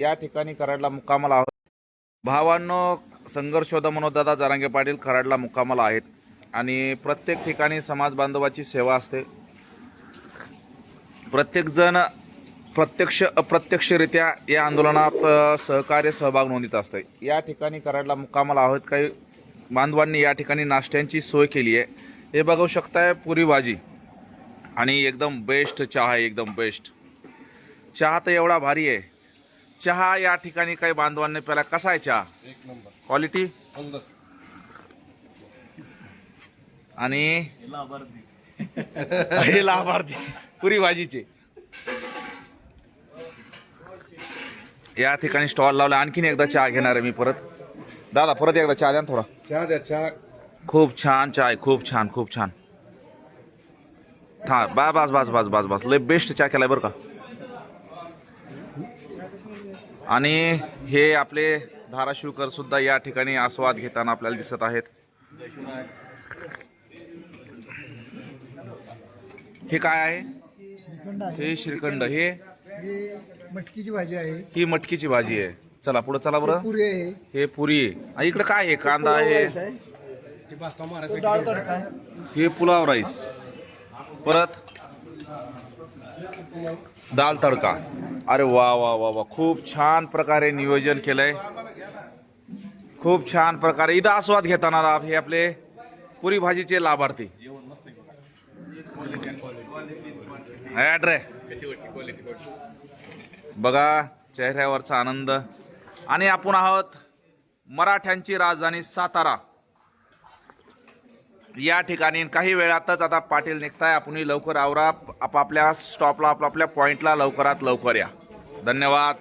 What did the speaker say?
या ठिकाणी कराडला मुक्कामाला आहोत. भावांनो, संघर्षयोद्धा मनोजदादा जरांगे पाटील कराडला मुक्कामाला आहेत आणि प्रत्येक ठिकाणी समाज बांधवाची सेवा असते. प्रत्येकजण प्रत्यक्ष अप्रत्यक्षरित्या या आंदोलनात सहभाग नोंदीत असते. या ठिकाणी कराडला मुक्कामाला आहोत. काही बांधवांनी या ठिकाणी नाश्त्यांची सोय केली आहे. हे बघू शकताय, पुरी भाजी आणि एकदम बेस्ट चहा आहे. एकदम बेस्ट चहा तर एवढा भारी आहे. चहा या ठिकाणी काही बांधवांनी प्याला. कसा आहे चहा? एक नंबर क्वालिटी. आणि हे लाभार्थी पुरी भाजीचे या ठिकाणी स्टॉल लावला. आणखीन एकदा चहा घेणार आहे मी परत. दादा परत एकदा चहा द्या ना थोडा. चहा द्या. चहा खूप छान चहा आहे. खूप छान खूप छान. हा बस बस बस बस बस लय बेस्ट चहा केलाय बरं का. आणि हे आपले धाराशिवकर सुद्धा या ठिकाणी आस्वाद घेताना आपल्याला दिसत आहेत. हे काय आहे? श्रीखंड आहे. हे श्रीखंड. हे हे मटकीची भाजी आहे. ही मटकीची भाजी आहे. चला पुढे चला बरं. पुरी आहे. हे पुरी आहे. आणि इकडे काय आहे? कांदा आहे. राईस आहे. तो डाळ तडका आहे. हे पुलाव राईस. परत दाल तडका. अरे वा वा वा वा, खूप छान प्रकारे नियोजन केलंय. खूप छान प्रकारे इथं आस्वाद घेताना हे आपले पुरी भाजीचे लाभार्थी. रे बघा चेहऱ्यावरचा आनंद. आणि आपण आहोत मराठ्यांची राजधानी सातारा या ठिकाणी. काही वेळातच आता पाटील निघताय. आपण लवकर आवरा. आपापल्या स्टॉपला आपापल्या पॉइंटला लवकरात लवकर या. धन्यवाद.